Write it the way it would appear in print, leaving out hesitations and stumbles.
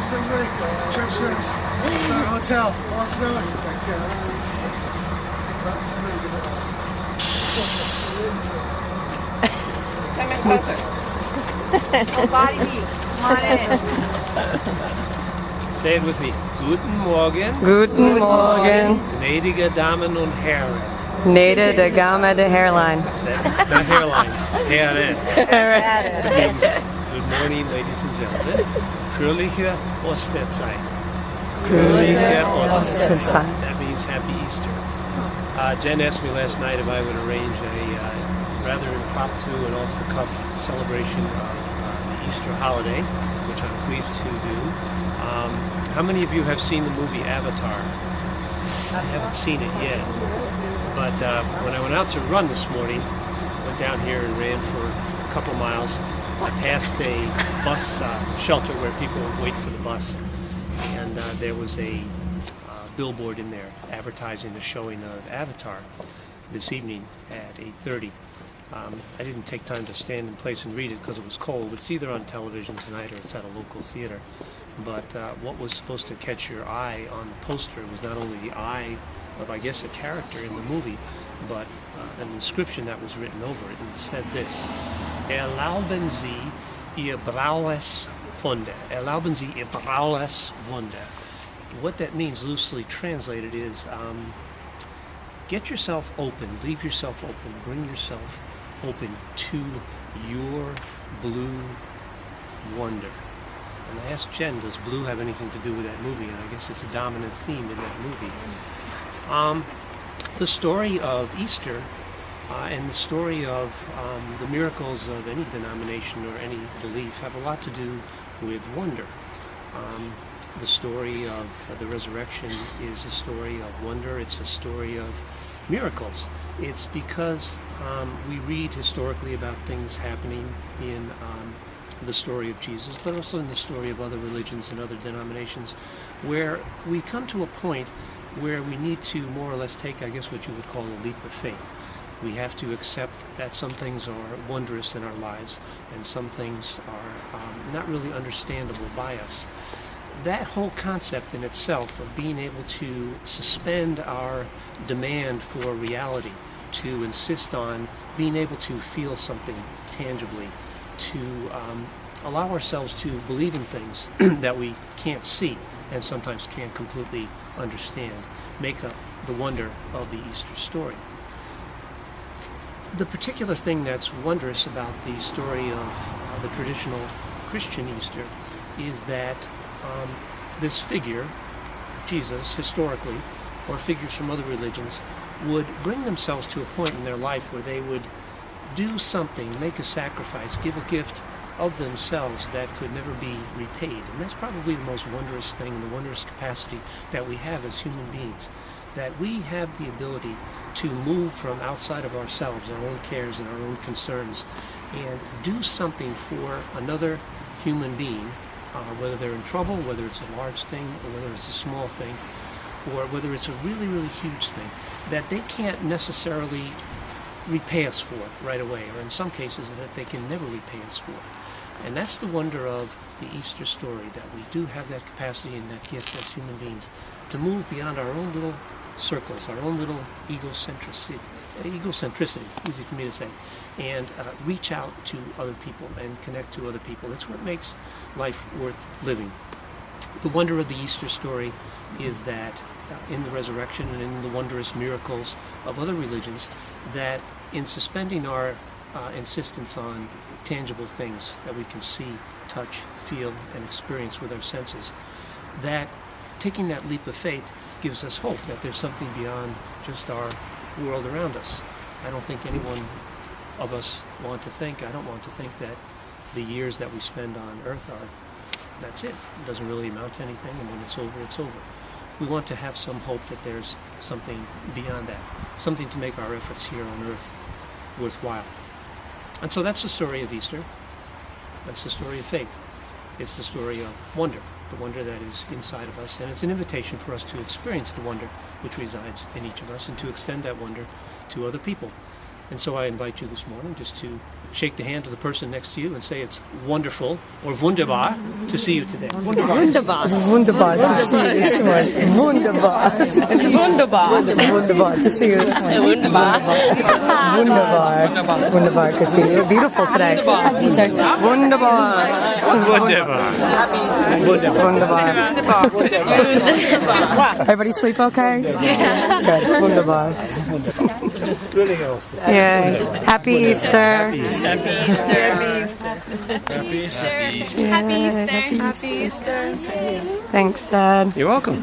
Spring break, church service. It's at a hotel. All snowing. Come in closer. Oh, body heat. Come on in. Say it with me. Guten Morgen. Guten Morgen. Gnädige Damen und Herren. Gnädige Dame de hairline. Not hairline. Herren. It means good morning, ladies and gentlemen. Fröhliche Osterzeit. Fröhliche Osterzeit. That means Happy Easter. Jen asked me last night if I would arrange a rather impromptu and off-the-cuff celebration of the Easter holiday, which I'm pleased to do. How many of you have seen the movie Avatar? I haven't seen it yet, but when I went out to run this morning, went down here and ran for a couple miles. I passed a bus shelter where people would wait for the bus, and there was a billboard in there advertising the showing of Avatar this evening at 8:30. I didn't take time to stand in place and read it because it was cold. It's either on television tonight or it's at a local theater. But what was supposed to catch your eye on the poster was not only the eye of, I guess, a character in the movie, but an inscription that was written over it, and it said this: Erlauben Sie Ihr blaues Wunder. Erlauben Sie Ihr blaues Wunder. What that means, loosely translated, is get yourself open, leave yourself open, bring yourself open to your blue wonder. And I asked Jen, does blue have anything to do with that movie? And I guess it's a dominant theme in that movie. The story of Easter and the story of the miracles of any denomination or any belief have a lot to do with wonder. The story of the resurrection is a story of wonder. It's a story of miracles. It's because we read historically about things happening in the story of Jesus, but also in the story of other religions and other denominations, where we come to a point where we need to more or less take, I guess, what you would call a leap of faith. We have to accept that some things are wondrous in our lives and some things are not really understandable by us. That whole concept in itself of being able to suspend our demand for reality, to insist on being able to feel something tangibly, to allow ourselves to believe in things that we can't see and sometimes can't completely understand, make up the wonder of the Easter story. The particular thing that's wondrous about the story of the traditional Christian Easter is that this figure, Jesus, historically, or figures from other religions, would bring themselves to a point in their life where they would do something, make a sacrifice, give a gift of themselves that could never be repaid. And that's probably the most wondrous thing, the wondrous capacity that we have as human beings, that we have the ability to move from outside of ourselves, our own cares and our own concerns, and do something for another human being, whether they're in trouble, whether it's a large thing, or whether it's a small thing, or whether it's a really, really huge thing, that they can't necessarily repay us for right away, or in some cases that they can never repay us for. And that's the wonder of the Easter story, that we do have that capacity and that gift as human beings to move beyond our own little circles, our own little egocentricity, easy for me to say, and reach out to other people and connect to other people. That's what makes life worth living. The wonder of the Easter story is that in the resurrection and in the wondrous miracles of other religions, that in suspending our insistence on tangible things that we can see, touch, feel, and experience with our senses, that taking that leap of faith gives us hope that there's something beyond just our world around us. I don't think anyone of us want to think, I don't want to think that the years that we spend on earth that's it. It doesn't really amount to anything, and when it's over, it's over. We want to have some hope that there's something beyond that, something to make our efforts here on earth worthwhile. And so that's the story of Easter. That's the story of faith. It's the story of wonder, the wonder that is inside of us, and it's an invitation for us to experience the wonder which resides in each of us and to extend that wonder to other people. And so I invite you this morning just to shake the hand of the person next to you and say it's wonderful or wunderbar to see you today. Wunderbar. Wunderbar to see you this morning. Wunderbar. It's wunderbar. Wunderbar to see you this morning. Wunderbar. Wunderbar. Wunderbar, Christine. You're beautiful today. Wunderbar. Wunderbar. Everybody sleep okay? Yeah. Good. Wunderbar. Yay. Happy Easter. Happy Easter. Thanks, Dad. You're welcome.